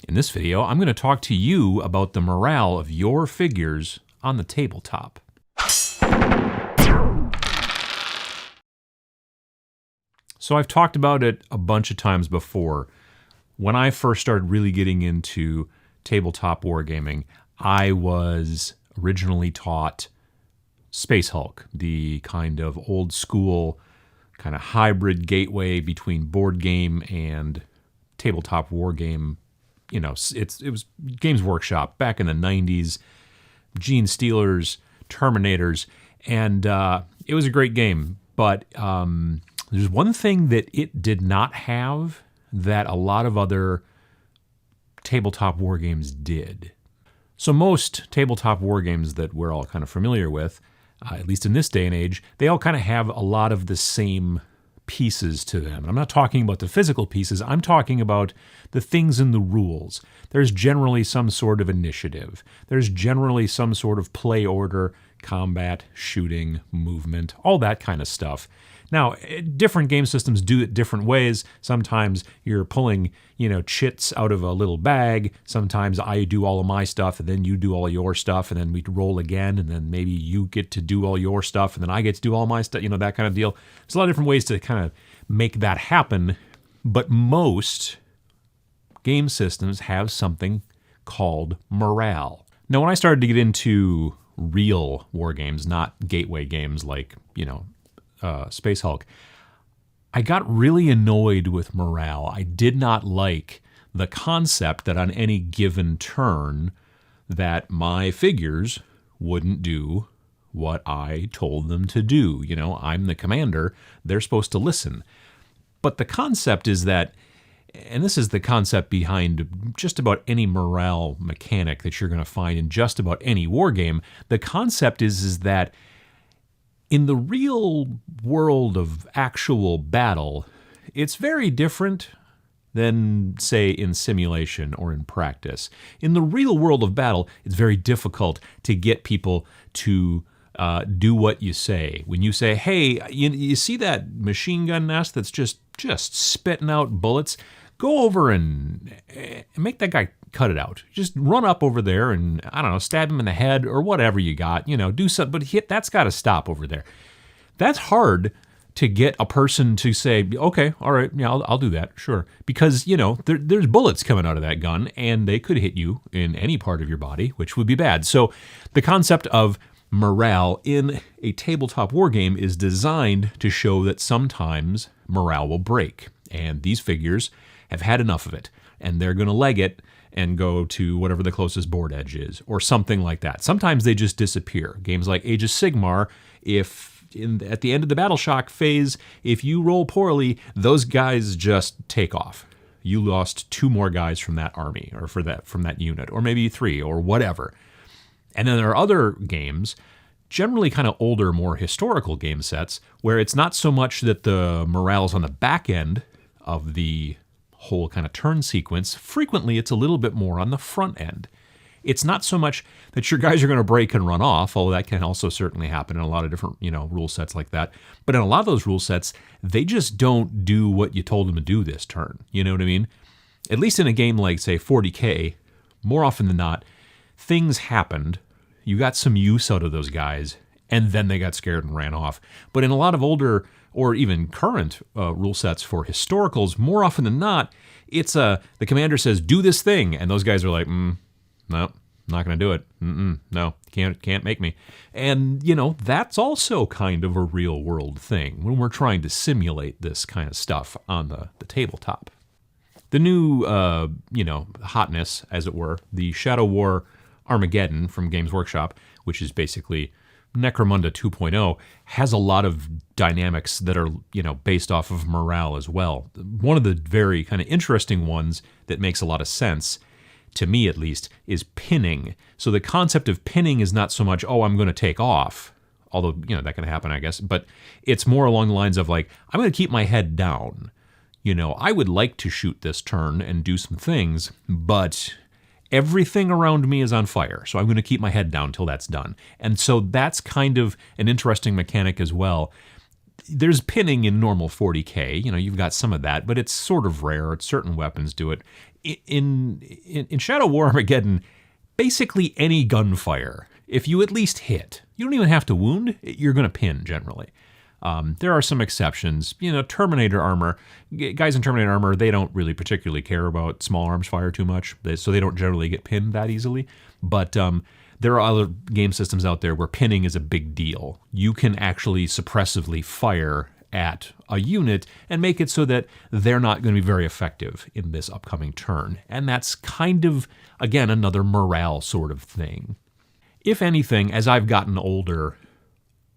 In this video, I'm going to talk to you about the morale of your figures on the tabletop. So I've talked about it a bunch of times before. When I first started really getting into tabletop wargaming, I was originally taught Space Hulk, the kind of old school, kind of hybrid gateway between board game and tabletop wargame. You know, it was Games Workshop back in the 90s, Gene Stealers, Terminators, and it was a great game. But there's one thing that it did not have that a lot of other tabletop wargames did. So most tabletop wargames that we're all kind of familiar with, at least in this day and age, they all kind of have a lot of the same pieces to them. I'm not talking about the physical pieces, I'm talking about the things in the rules. There's generally some sort of initiative. There's generally some sort of play order, combat, shooting, movement, all that kind of stuff. Now, different game systems do it different ways. Sometimes you're pulling, chits out of a little bag. Sometimes I do all of my stuff, and then you do all your stuff, and then we roll again, and then maybe you get to do all your stuff, and then I get to do all my stuff, that kind of deal. There's a lot of different ways to kind of make that happen, but most game systems have something called morale. Now, when I started to get into real war games, not gateway games like, Space Hulk, I got really annoyed with morale. I did not like the concept that on any given turn that my figures wouldn't do what I told them to do. I'm the commander. They're supposed to listen. But the concept is that, and this is the concept behind just about any morale mechanic that you're going to find in just about any war game, the concept is that in the real world of actual battle, it's very different than, say, in simulation or in practice. In the real world of battle, it's very difficult to get people to do what you say. When you say, hey, you see that machine gun nest that's just spitting out bullets? Go over and make that guy cut it out. Just run up over there and, I don't know, stab him in the head or whatever you got, do something, but that's got to stop over there. That's hard to get a person to say, okay, all right, yeah, I'll do that, sure. Because, there's bullets coming out of that gun and they could hit you in any part of your body, which would be bad. So the concept of morale in a tabletop war game is designed to show that sometimes morale will break. And these figures have had enough of it, and they're going to leg it and go to whatever the closest board edge is, or something like that. Sometimes they just disappear. Games like Age of Sigmar, at the end of the Battle Shock phase, if you roll poorly, those guys just take off. You lost 2 more guys from that army, or from that unit, or maybe 3, or whatever. And then there are other games, generally kind of older, more historical game sets, where it's not so much that the morale's on the back end of the whole kind of turn sequence. Frequently, it's a little bit more on the front end. It's not so much that your guys are going to break and run off, although that can also certainly happen in a lot of different, rule sets like that. But in a lot of those rule sets, they just don't do what you told them to do this turn. You know what I mean? At least in a game like, say, 40K, more often than not, things happened. You got some use out of those guys, and then they got scared and ran off. But in a lot of older or even current rule sets for historicals, more often than not, it's the commander says, do this thing, and those guys are like, no, not going to do it. No, can't make me. And, that's also kind of a real world thing when we're trying to simulate this kind of stuff on the tabletop. The new, hotness, as it were, the Shadow War Armageddon from Games Workshop, which is basically Necromunda 2.0, has a lot of dynamics that are, based off of morale as well. One of the very kind of interesting ones that makes a lot of sense, to me at least, is pinning. So the concept of pinning is not so much, I'm going to take off, although, that can happen, I guess, but it's more along the lines of like, I'm going to keep my head down. I would like to shoot this turn and do some things, but everything around me is on fire, so I'm going to keep my head down till that's done. And so that's kind of an interesting mechanic as well. There's pinning in normal 40K, you've got some of that, but it's sort of rare. Certain weapons do it. in Shadow War Armageddon, basically any gunfire, if you at least hit, you don't even have to wound, you're going to pin generally. There are some exceptions. Terminator armor, guys in Terminator armor, they don't really particularly care about small arms fire too much, so they don't generally get pinned that easily. But there are other game systems out there where pinning is a big deal. You can actually suppressively fire at a unit and make it so that they're not going to be very effective in this upcoming turn. And that's kind of, again, another morale sort of thing. If anything, as I've gotten older,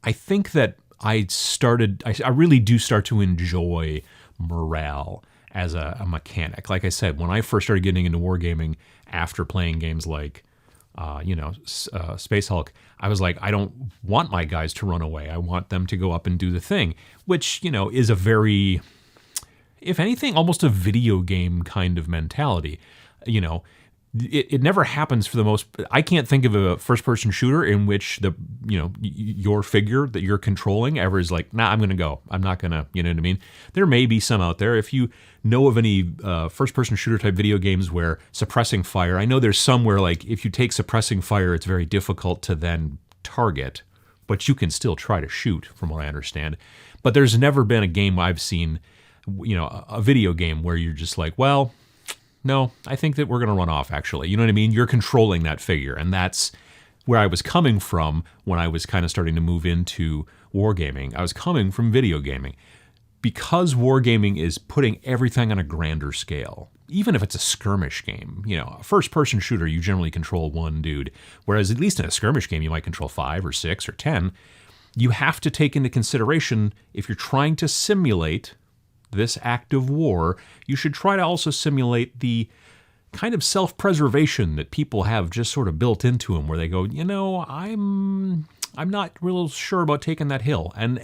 I think that I really do start to enjoy morale as a mechanic. Like I said, when I first started getting into wargaming after playing games like, Space Hulk, I was like, I don't want my guys to run away. I want them to go up and do the thing, which, is a very, if anything, almost a video game kind of mentality. It never happens for the most. I can't think of a first-person shooter in which your figure that you're controlling ever is like, nah, I'm going to go. I'm not going to, you know what I mean? There may be some out there. If you know of any first-person shooter type video games where suppressing fire, I know there's some where like if you take suppressing fire, it's very difficult to then target, but you can still try to shoot, from what I understand. But there's never been a game I've seen, a video game where you're just like, well, no, I think that we're going to run off, actually. You know what I mean? You're controlling that figure, and that's where I was coming from when I was kind of starting to move into wargaming. I was coming from video gaming. Because wargaming is putting everything on a grander scale, even if it's a skirmish game, a first-person shooter, you generally control one dude, whereas at least in a skirmish game, you might control 5 or 6 or 10. You have to take into consideration, if you're trying to simulate this act of war, you should try to also simulate the kind of self-preservation that people have just sort of built into them, where they go, I'm not real sure about taking that hill, and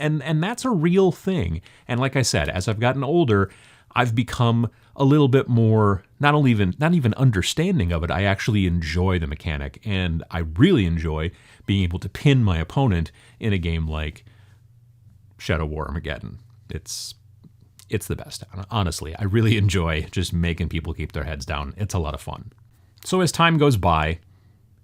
that's a real thing. And like I said, as I've gotten older, I've become a little bit more not even understanding of it. I actually enjoy the mechanic, and I really enjoy being able to pin my opponent in a game like Shadow War Armageddon. It's the best, honestly. I really enjoy just making people keep their heads down. It's a lot of fun. So as time goes by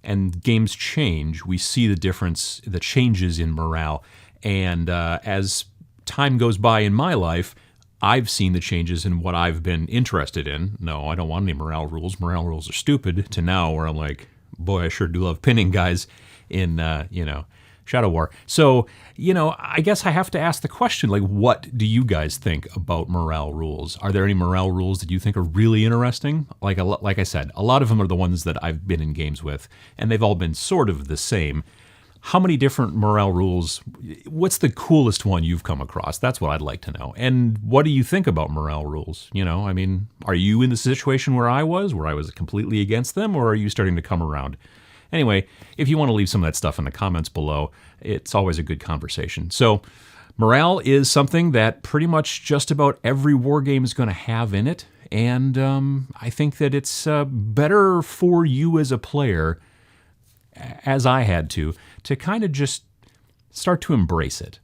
and games change, we see the changes in morale. And as time goes by in my life, I've seen the changes in what I've been interested in. No, I don't want any morale rules. Morale rules are stupid, to now where I'm like, boy, I sure do love pinning guys in, Shadow War. So, I guess I have to ask the question, like, what do you guys think about morale rules? Are there any morale rules that you think are really interesting? Like I said, a lot of them are the ones that I've been in games with, and they've all been sort of the same. How many different morale rules, what's the coolest one you've come across? That's what I'd like to know. And what do you think about morale rules? Are you in the situation where I was completely against them, or are you starting to come around? Anyway, if you want to leave some of that stuff in the comments below, it's always a good conversation. So morale is something that pretty much just about every war game is going to have in it. And I think that it's better for you as a player, as I had to kind of just start to embrace it.